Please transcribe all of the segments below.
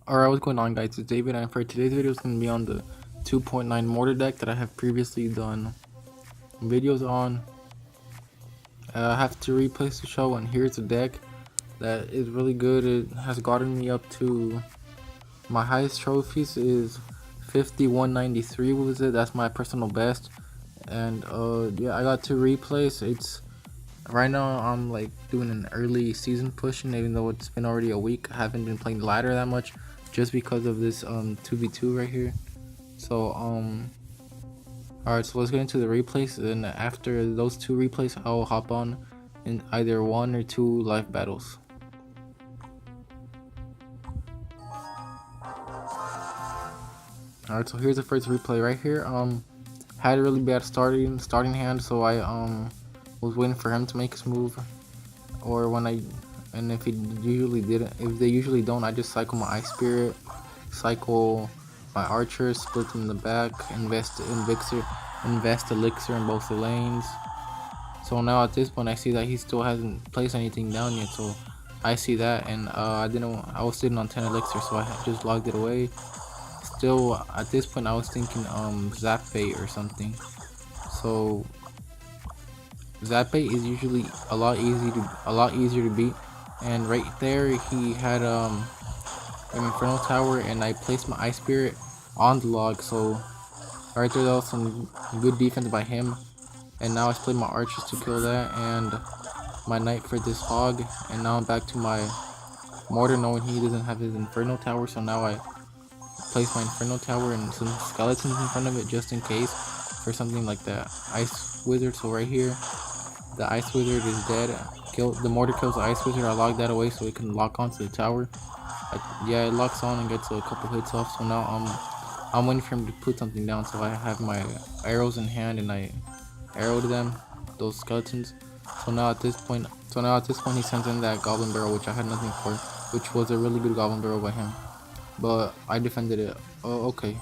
Alright, what's going on, guys? It's David, and for today's video, it's going to be on the 2.9 Mortar deck that I have previously done videos on. I have to replace the show, and here's a deck that is really good. It has gotten me up to my highest trophies is 5193 was it. That's my personal best, and yeah, I got to replace. It's right now I'm like doing an early season pushing, even though it's been already a week. I haven't been playing the ladder that much just because of this 2v2 right here. So alright, so let's get into the replays, and after those two replays I'll hop on in either 1 or 2 live battles. Alright, so here's the first replay right here. Had a really bad starting hand, so I was waiting for him to make his move, or and if they usually don't, I just cycle my Ice Spirit, cycle my Archer, split them in the back, invest Elixir in both the lanes. So now at this point I see that he still hasn't placed anything down yet, so I see that, and I was sitting on 10 Elixir, so I just logged it away. Still at this point I was thinking Zap Bait or something. So Zap Bait is usually a lot easier to beat, and right there he had an Infernal Tower, and I placed my Ice Spirit on the log, so right there that was some good defense by him. And now I split my Archers to kill that, and my Knight for this Hog, and now I'm back to my Mortar, knowing he doesn't have his Infernal Tower, so now I place my Infernal Tower and some skeletons in front of it just in case for something like that Ice Wizard. So right here the Ice Wizard is dead. The Mortar kills the Ice Wizard. I logged that away so it can lock onto the tower. Yeah, it locks on and gets a couple hits off, so now I'm waiting for him to put something down. So I have my arrows in hand and I arrowed them, those skeletons. So now at this point he sends in that Goblin Barrel, which I had nothing for, which was a really good Goblin Barrel by him, but I defended it. Oh, okay.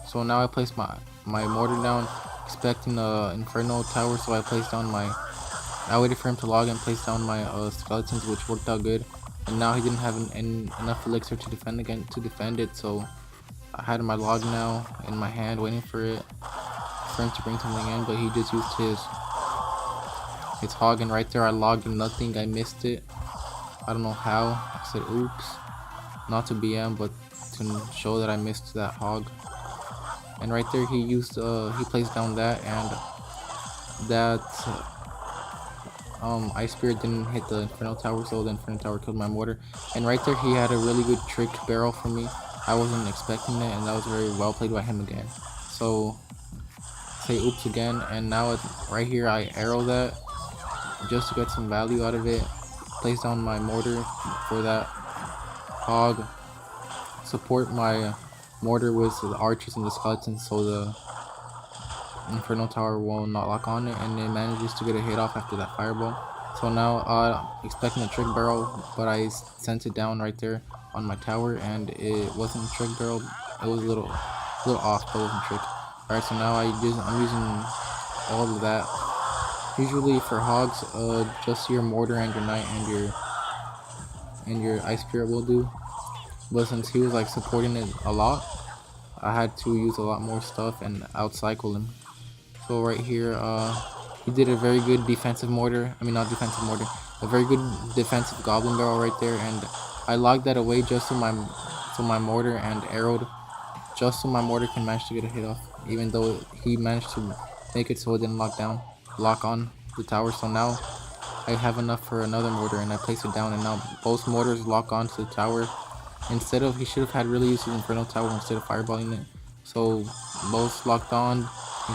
So now I placed my Mortar down, expecting the Infernal Tower, so I waited for him to log and place down my skeletons, which worked out good. And now he didn't have enough elixir to defend it, so I had my log now in my hand, waiting for him to bring something in, but he just used his Hog, and right there I logged nothing. I missed it. I don't know how. I said oops, not to BM, but to show that I missed that Hog. And right there he placed down that, and that Ice Spirit didn't hit the Infernal Tower, so the Infernal Tower killed my Mortar. And right there he had a really good trick barrel for me. I wasn't expecting it, and that was very well played by him again. So say oops again, and now right here I arrow that just to get some value out of it. Place down my Mortar for that Hog. Support my Mortar with the Archers and the Skeletons, so the Infernal Tower will not lock on it, and it manages to get a hit off after that Fireball. So now expecting a Trick Barrel, but I sent it down right there on my tower, and it wasn't a Trick Barrel. It was a little off, but it wasn't Trick. Alright, so now I'm using all of that. Usually for Hogs, just your Mortar and your Knight and your Ice Spirit will do. But since he was like supporting it a lot, I had to use a lot more stuff and outcycle him. So right here, he did a very good defensive Mortar. I mean, not defensive Mortar, a very good defensive Goblin Barrel right there, and I logged that away just so my Mortar and arrowed, just so my Mortar can manage to get a hit off, even though he managed to make it so it didn't lock on the tower. So now I have enough for another Mortar, and I place it down, and now both Mortars lock onto the tower. He should have had really used his Infernal Tower instead of fireballing it. So both locked on. They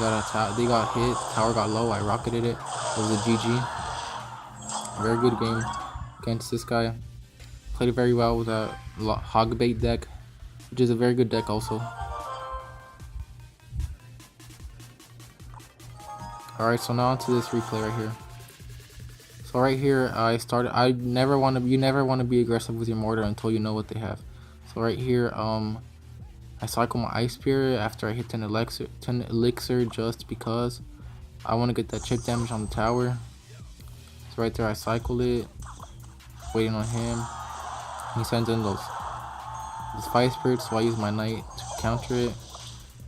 got hit. Tower got low. I rocketed it. It was a GG. Very good game against this guy. Played it very well with a Hog Bait deck, which is a very good deck also. Alright, so now onto this replay right here. So right here, you never want to be aggressive with your Mortar until you know what they have. So right here, I cycle my Ice Spirit after I hit 10 elixir just because I want to get that chip damage on the tower. So right there I cycled it, waiting on him. He sends in those this fire spirit, so I use my knight to counter it.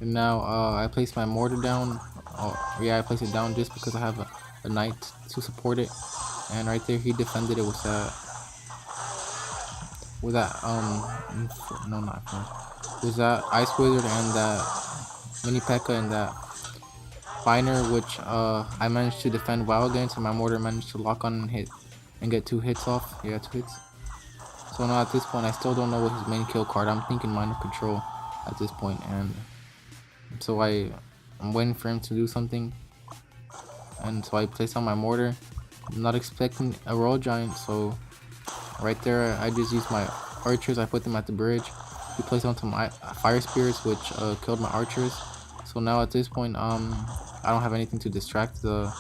And now I place my mortar down. Oh, yeah, I place it down just because I have a knight to support it. And right there, he defended it with that no, not with that ice wizard and that mini P.E.K.K.A. and that Finer, which I managed to defend well against, and my mortar managed to lock on and hit and get 2 hits off. Yeah, 2 hits. So now at this point, I still don't know what his main kill card. I'm thinking minor control at this point, and so I'm waiting for him to do something. And so I place on my mortar. I'm not expecting a roll giant, so right there I just used my archers. I put them at the bridge. He placed onto my fire spirits, which killed my archers. So now at this point, I don't have anything to distract the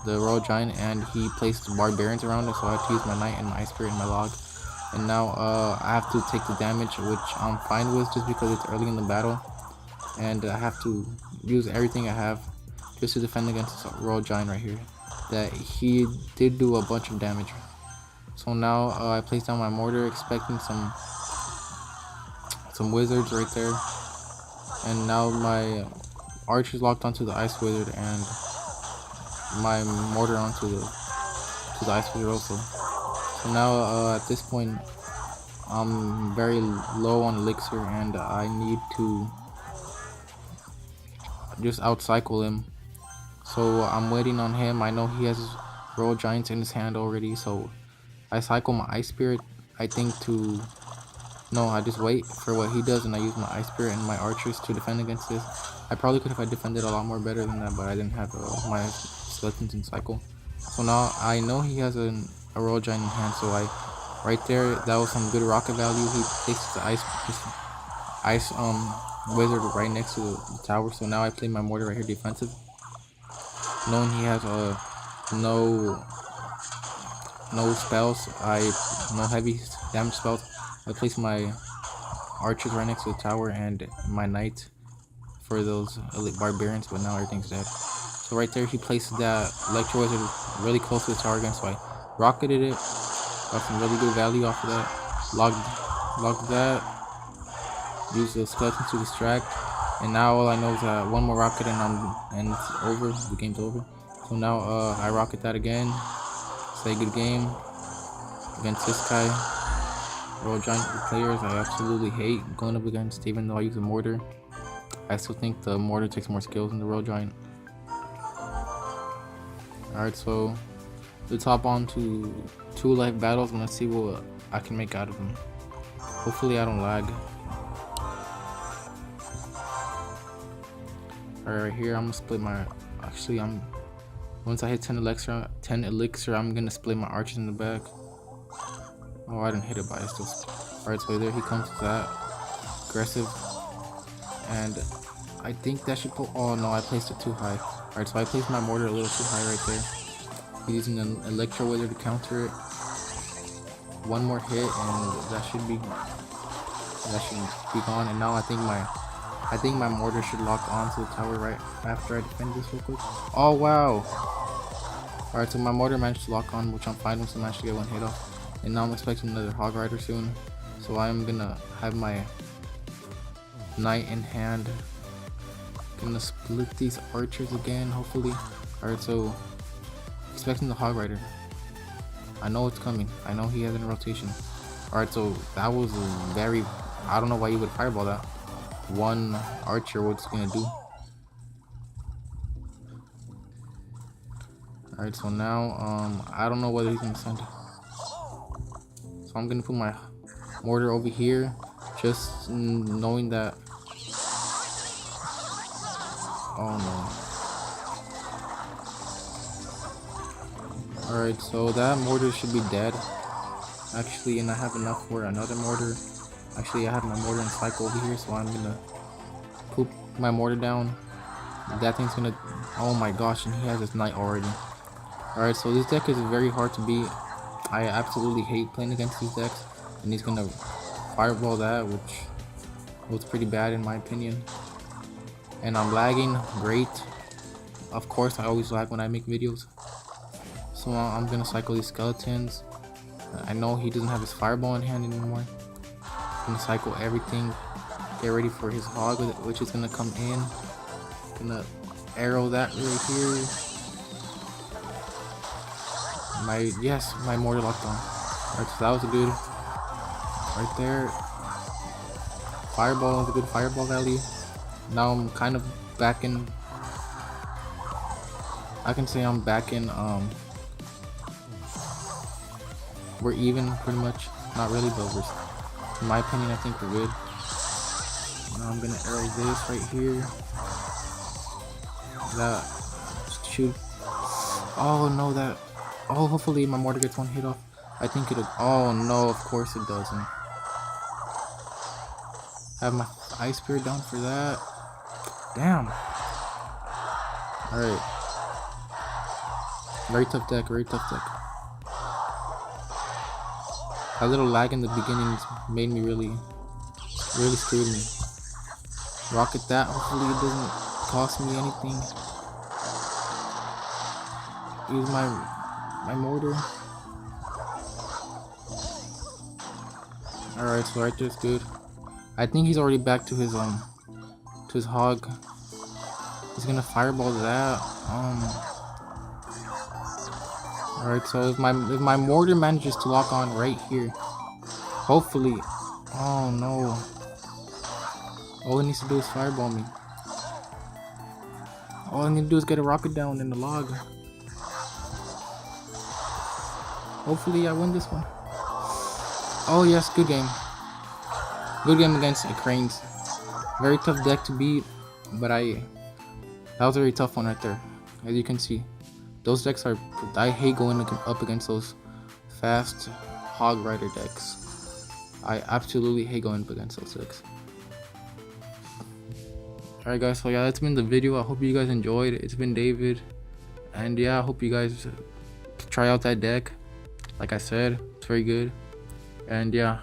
royal giant, and he placed barbarians around it, so I have to use my knight and my ice spirit and my log. And now I have to take the damage, which I'm fine with just because it's early in the battle, and I have to use everything I have just to defend against this royal giant right here that he did do a bunch of damage. So now I place down my mortar expecting some wizards right there, and now my archers locked onto the ice wizard and my mortar onto the ice wizard also. So now at this point I'm very low on elixir and I need to just outcycle him. So I'm waiting on him. I know he has royal giants in his hand already, so I cycle my ice spirit. I think I just wait for what he does and I use my ice spirit and my archers to defend against this. I probably could have defended a lot more better than that, but I didn't have my skeletons in cycle. So now I know he has a royal giant in hand, so right there, that was some good rocket value. He takes the ice wizard right next to the tower. So now I play my mortar right here defensive, knowing he has no spells, no heavy damage spells. I place my archers right next to the tower and my knight for those elite barbarians, but now everything's dead. So right there, he placed that electro wizard really close to the tower again, so I rocketed it. Got some really good value off of that. Logged that. Used the skeleton to distract, and now all I know is that one more rocket and it's over. The game's over. So now I rocket that again. Say good game against this guy. Royal giant players I absolutely hate going up against, even though I use a mortar. I still think the mortar takes more skills than the royal giant. Alright, so let's hop on to 2 life battles and let's see what I can make out of them. Hopefully I don't lag. Alright, right here I'm gonna split my. Once I hit 10 elixir, I'm gonna split my archers in the back. Oh, I didn't hit it, but I still. Alright, so there he comes with that. Aggressive. And I think that should oh no, I placed it too high. Alright, so I placed my mortar a little too high right there. He's using an electro wizard to counter it. One more hit and that should be gone. And now I think my mortar should lock onto the tower right after I defend this real quick. Oh wow! Alright, so my mortar managed to lock on, which I'm fine with, so I managed to get 1 hit off. And now I'm expecting another hog rider soon. So I'm gonna have my knight in hand. Gonna split these archers again, hopefully. Alright, so expecting the hog rider. I know it's coming. I know he has in rotation. Alright, so that was very. I don't know why you would fireball that. 1 archer, what's gonna do? Alright, so now I don't know whether he's gonna send. So I'm gonna put my mortar over here, just knowing that. Oh no. Alright, so that mortar should be dead. Actually, and I have enough for another mortar. Actually, I have my mortar in cycle over here, so I'm gonna poop my mortar down. That thing's gonna. Oh my gosh, and he has his knight already. Alright, so this deck is very hard to beat. I absolutely hate playing against these decks, and he's gonna fireball that, which was pretty bad in my opinion. And I'm lagging, great. Of course, I always lag when I make videos. So I'm gonna cycle these skeletons. I know he doesn't have his fireball in hand anymore. Gonna cycle everything. Get ready for his hog, which is gonna come in. Gonna arrow that right here. My mortar locked on. Alright, so that was good. Right there. Fireball was a good fireball value. Now I'm kind of back in. I can say I'm back in. We're even pretty much. Not really, but we're. In my opinion, I think we're good. Now I'm gonna arrow this right here. That shoot. Oh no, that. Oh, hopefully my mortar gets one hit off. I think it'll. Oh no, of course it doesn't. Have my ice spirit down for that. Damn. Alright. Very tough deck, very tough deck. A little lag in the beginning made me really screwed me. Rocket that, hopefully it doesn't cost me anything. Use my mortar. Alright, so right there's good. I think he's already back to his hog. He's gonna fireball that. Alright, so if my mortar manages to lock on right here, hopefully. Oh no. All it needs to do is fireball me. All I need to do is get a rocket down in the log. Hopefully I win this one. Oh yes, good game. Good game against the Cranes. Very tough deck to beat, but that was a very tough one right there. As you can see, those decks are. I hate going up against those fast hog rider decks. I absolutely hate going up against those decks. Alright guys, so yeah, that's been the video. I hope you guys enjoyed. It's been David, and yeah, I hope you guys try out that deck. Like I said, it's very good, and yeah.